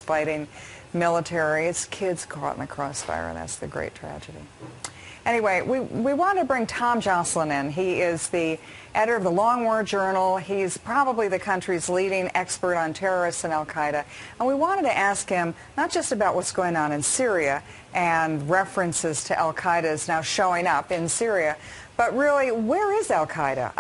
fighting military. It's kids caught in the crossfire, and that's the great tragedy. Anyway, we want to bring Tom Joscelyn in. He is the editor of the Long War Journal. He's probably the country's leading expert on terrorists and al-Qaeda. And we wanted to ask him not just about what's going on in Syria and references to al-Qaeda is now showing up in Syria, but really, where is al-Qaeda?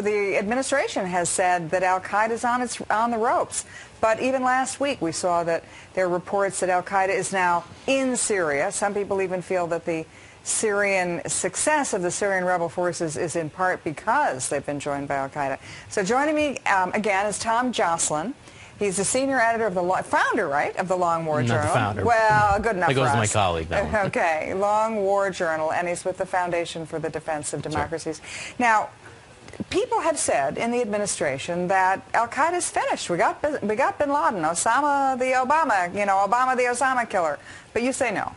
The administration has said that al-Qaeda is on the ropes. But even last week, we saw that there are reports that al-Qaeda is now in Syria. Some people even feel that the Syrian success of the Syrian rebel forces is in part because they've been joined by al-Qaeda. So joining me again is Tom Joscelyn. He's the senior editor of the founder, right, of the Long War Journal. Not the founder. Well, good enough that goes for to my us. colleague. That one. Okay, Long War Journal, and he's with the Foundation for the Defense of Democracies. Now, people have said in the administration that al-Qaeda is finished. We got bin Laden, Osama the Obama, Obama the Osama killer. But you say no.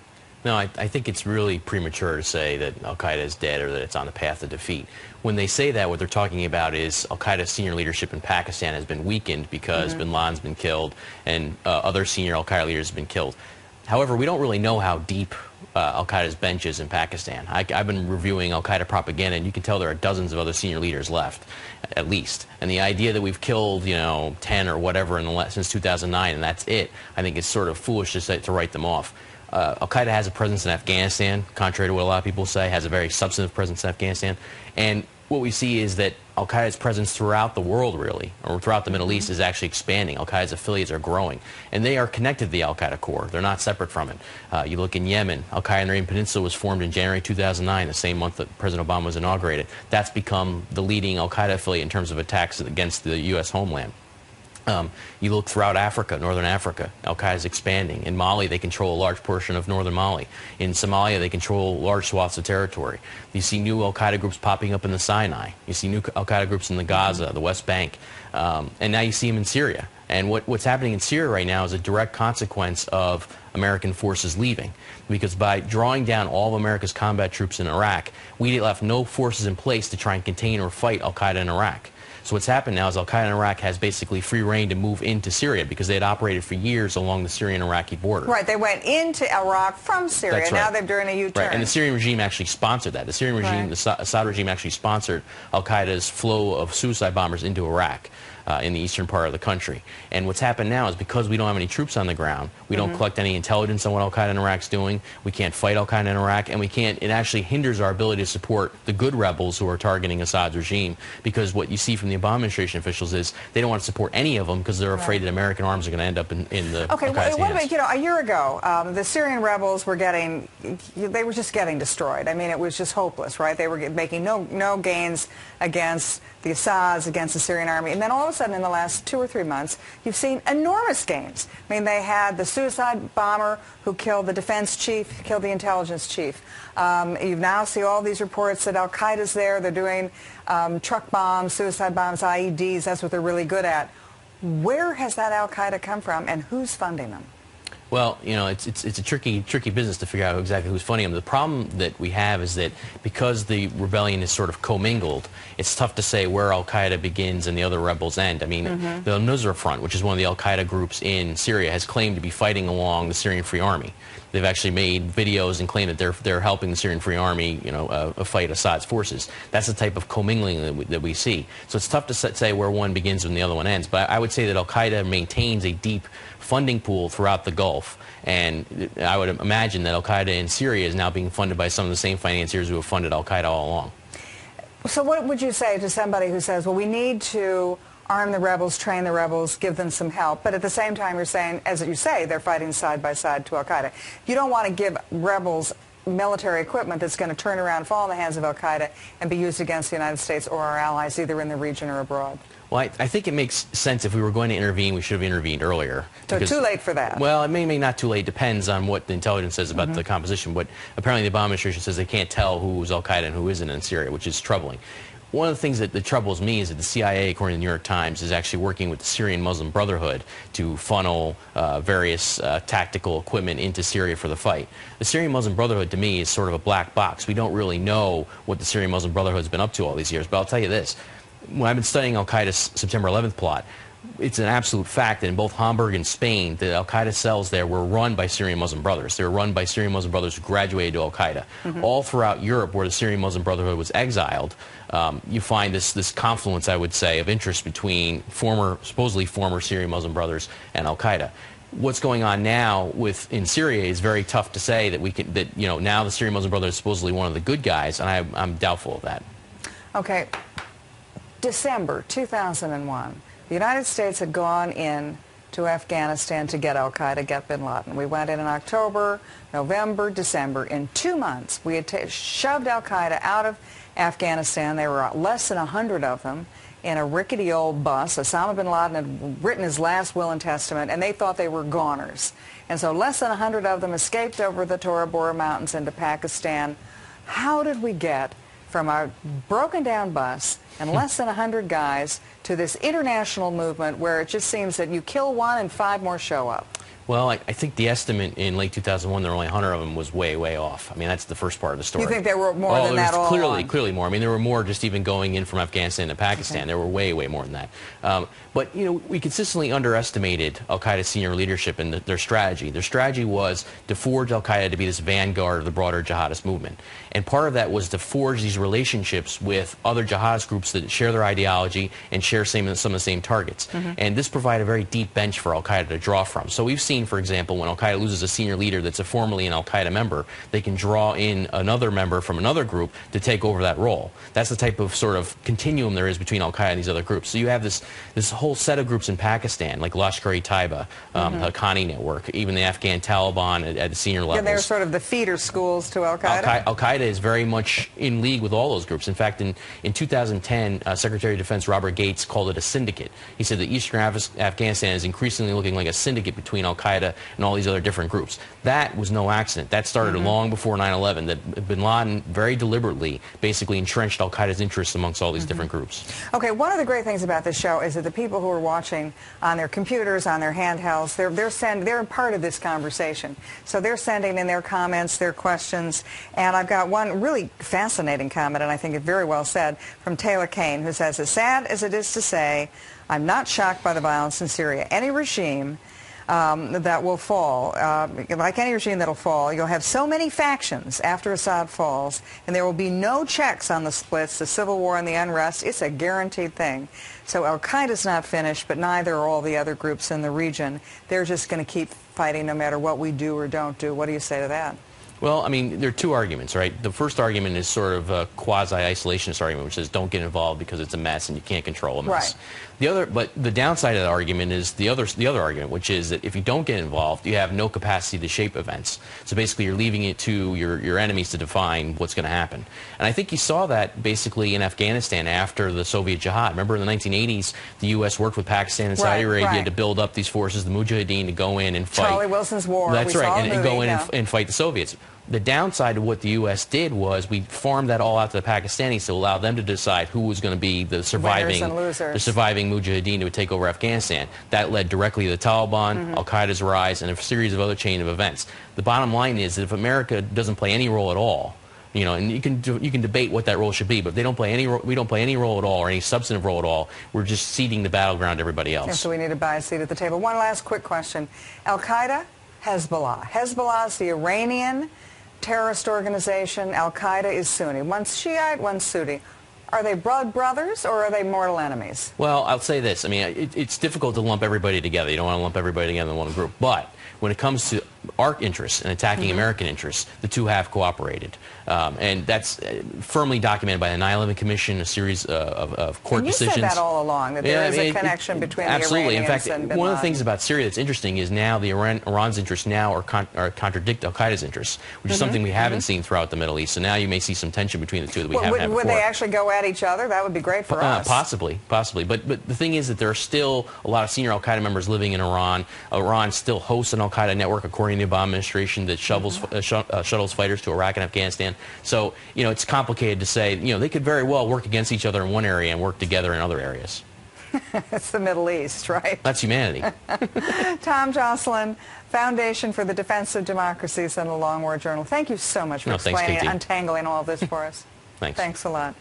No, I think it's really premature to say that al-Qaeda is dead or that it's on the path to defeat. When they say that, what they're talking about is al-Qaeda's senior leadership in Pakistan has been weakened because bin Laden's been killed and other senior al-Qaeda leaders have been killed. However, we don't really know how deep al-Qaeda's bench is in Pakistan. I've been reviewing al-Qaeda propaganda, and you can tell there are dozens of other senior leaders left, at least. And the idea that we've killed, 10 or whatever since 2009, and that's it, I think it's sort of foolish to write them off. Al-Qaeda has a presence in Afghanistan, contrary to what a lot of people say, has a very substantive presence in Afghanistan. And what we see is that Al-Qaeda's presence throughout the world, really, or throughout the Middle East, is actually expanding. Al-Qaeda's affiliates are growing. And they are connected to the Al-Qaeda core. They're not separate from it. You look in Yemen, Al-Qaeda in the Arabian Peninsula was formed in January 2009, the same month that President Obama was inaugurated. That's become the leading Al-Qaeda affiliate in terms of attacks against the U.S. homeland. You look throughout Africa, northern Africa, al-Qaeda is expanding. In Mali, they control a large portion of northern Mali. In Somalia, they control large swaths of territory. You see new al-Qaeda groups popping up in the Sinai. You see new al-Qaeda groups in the Gaza, the West Bank. And now you see them in Syria. And what's happening in Syria right now is a direct consequence of American forces leaving. Because by drawing down all of America's combat troops in Iraq, we left no forces in place to try and contain or fight al-Qaeda in Iraq. So what's happened now is al-Qaeda in Iraq has basically free reign to move into Syria because they had operated for years along the Syrian-Iraqi border. Right, they went into Iraq from Syria. That's right. Now they're doing a U-turn. Right, and the Syrian regime actually sponsored that. The Syrian regime, the Assad regime actually sponsored al-Qaeda's flow of suicide bombers into Iraq. In the eastern part of the country. And what's happened now is because we don't have any troops on the ground, we don't collect any intelligence on what al-Qaeda in Iraq's doing, we can't fight al-Qaeda in Iraq, and it actually hinders our ability to support the good rebels who are targeting Assad's regime, because what you see from the Obama administration officials is they don't want to support any of them because they're afraid that American arms are going to end up in the Okay, al-Qaeda's what hands. about, a year ago, the Syrian rebels were they were just getting destroyed. I mean, it was just hopeless, right? They were making no gains against the Assads, against the Syrian army, and then all of a sudden in the last 2 or 3 months, you've seen enormous gains. I mean, they had the suicide bomber who killed the defense chief, killed the intelligence chief. You now see all these reports that al-Qaeda's there. They're doing truck bombs, suicide bombs, IEDs. That's what they're really good at. Where has that al-Qaeda come from, and who's funding them? Well, it's a tricky business to figure out exactly who's funding them. The problem that we have is that because the rebellion is sort of commingled, it's tough to say where al-Qaeda begins and the other rebels end. I mean, the Nusra Front, which is one of the al-Qaeda groups in Syria, has claimed to be fighting along the Syrian Free Army. They've actually made videos and claim that they're helping the Syrian Free Army, fight Assad's forces. That's the type of commingling that we see. So it's tough to say where one begins and the other one ends. But I would say that al-Qaeda maintains a deep funding pool throughout the Gulf, and I would imagine that al-Qaeda in Syria is now being funded by some of the same financiers who have funded al-Qaeda all along. So what would you say to somebody who says, well, we need to arm the rebels, train the rebels, give them some help, but at the same time you're saying, as you say, they're fighting side by side to al-Qaeda. You don't want to give rebels military equipment that's going to turn around, fall in the hands of al-Qaeda, and be used against the United States or our allies, either in the region or abroad. Well, I think it makes sense. If we were going to intervene, we should have intervened earlier. So too late for that? Well, it may not too late. Depends on what the intelligence says about the composition. But apparently the Obama administration says they can't tell who's al-Qaeda and who isn't in Syria, which is troubling. One of the things that troubles me is that the CIA, according to the New York Times, is actually working with the Syrian Muslim Brotherhood to funnel various tactical equipment into Syria for the fight. The Syrian Muslim Brotherhood, to me, is sort of a black box. We don't really know what the Syrian Muslim Brotherhood has been up to all these years. But I'll tell you this. When I've been studying al-Qaeda's September 11th plot, it's an absolute fact that in both Hamburg and Spain, the al-Qaeda cells there were run by Syrian Muslim Brothers. They were run by Syrian Muslim Brothers who graduated to al-Qaeda. All throughout Europe, where the Syrian Muslim Brotherhood was exiled, you find this confluence, I would say, of interest between supposedly former Syrian Muslim Brothers and al-Qaeda. What's going on now in Syria is very tough to say that now the Syrian Muslim Brotherhood is supposedly one of the good guys, and I'm doubtful of that. Okay, December 2001, the United States had gone in to Afghanistan to get al-Qaeda, get bin Laden. We went in October, November, December. In 2 months, we had shoved al-Qaeda out of Afghanistan. There were less than 100 of them in a rickety old bus. Osama bin Laden had written his last will and testament, and they thought they were goners. And so less than 100 of them escaped over the Tora Bora Mountains into Pakistan. How did we get from our broken-down bus and less than 100 guys to this international movement where it just seems that you kill one and 5 more show up? Well, I think the estimate in late 2001, there were only 100 of them, was way, way off. I mean, that's the first part of the story. You think there were more than that all along? Clearly more. I mean, there were more just even going in from Afghanistan to Pakistan. Okay. There were way, way more than that. But, we consistently underestimated al-Qaeda's senior leadership and their strategy. Their strategy was to forge al-Qaeda to be this vanguard of the broader jihadist movement. And part of that was to forge these relationships with other jihadist groups that share their ideology and share some of the same targets. And this provided a very deep bench for al-Qaeda to draw from. So we've seen, for example, when al-Qaeda loses a senior leader that's formerly an al-Qaeda member, they can draw in another member from another group to take over that role. That's the type of sort of continuum there is between al-Qaeda and these other groups. So you have this whole set of groups in Pakistan, like Lashkar-e-Taiba, the Haqqani Network, even the Afghan Taliban at the senior levels. And they're sort of the feeder schools to al-Qaeda? Al-Qaeda is very much in league with all those groups. In fact, in 2010, Secretary of Defense Robert Gates called it a syndicate. He said that Eastern Afghanistan is increasingly looking like a syndicate between al-Qaeda and all these other different groups. That was no accident. That started long before 9/11, that bin Laden very deliberately basically entrenched al-Qaeda's interests amongst all these different groups. Okay, one of the great things about this show is that the people who are watching on their computers, on their handhelds, they're part of this conversation. So they're sending in their comments, their questions, and I've got one really fascinating comment, and I think it very well said, from Taylor Kane, who says, as sad as it is to say, I'm not shocked by the violence in Syria. Any regime that will fall, like any regime that will fall, you'll have so many factions after Assad falls, and there will be no checks on the splits, the civil war and the unrest. It's a guaranteed thing. So al-Qaeda's not finished, but neither are all the other groups in the region. They're just going to keep fighting no matter what we do or don't do. What do you say to that? Well, I mean, there are two arguments, right? The first argument is sort of a quasi-isolationist argument, which says don't get involved because it's a mess and you can't control a mess. Right. But the downside of that argument is the other argument, which is that if you don't get involved, you have no capacity to shape events. So basically, you're leaving it to your enemies to define what's going to happen. And I think you saw that basically in Afghanistan after the Soviet jihad. Remember, in the 1980s, the U.S. worked with Pakistan and Saudi Arabia to build up these forces, the Mujahideen, to go in and fight. Charlie Wilson's war. That's right, and go in and fight the Soviets. The downside of what the U.S. did was we farmed that all out to the Pakistanis to allow them to decide who was going to be the surviving Mujahideen who would take over Afghanistan. That led directly to the Taliban, al-Qaeda's rise, and a series of other chain of events. The bottom line is that if America doesn't play any role at all, and you can debate what that role should be, but if they don't play any we don't play any role at all or any substantive role at all, we're just ceding the battleground to everybody else. Yeah, so we need to buy a seat at the table. One last quick question. Al-Qaeda, Hezbollah. Hezbollah is the Iranian terrorist organization. Al-Qaeda is Sunni. One's Shiite, one's Sunni. Are they blood brothers or are they mortal enemies? Well, I'll say this. I mean, it's difficult to lump everybody together. You don't want to lump everybody together in one group. But when it comes to our interests and attacking American interests, the two have cooperated. And that's firmly documented by the 9/11 Commission, a series of court decisions. You said that all along, that there is a connection between the Iranians and bin Laden. In fact, one of the things about Syria that's interesting is now Iran's interests now are contradict al-Qaeda's interests, which is something we haven't seen throughout the Middle East. So now you may see some tension between the two that we haven't had before. Would they actually go at each other? That would be great for us. Possibly. But the thing is that there are still a lot of senior al-Qaeda members living in Iran. Iran still hosts an al-Qaeda network, according to the Obama administration, that shuttles fighters to Iraq and Afghanistan. So, it's complicated to say, they could very well work against each other in one area and work together in other areas. It's the Middle East, right? That's humanity. Tom Joscelyn, Foundation for the Defense of Democracies and the Long War Journal. Thank you so much for explaining and untangling all of this for us. Thanks. Thanks a lot.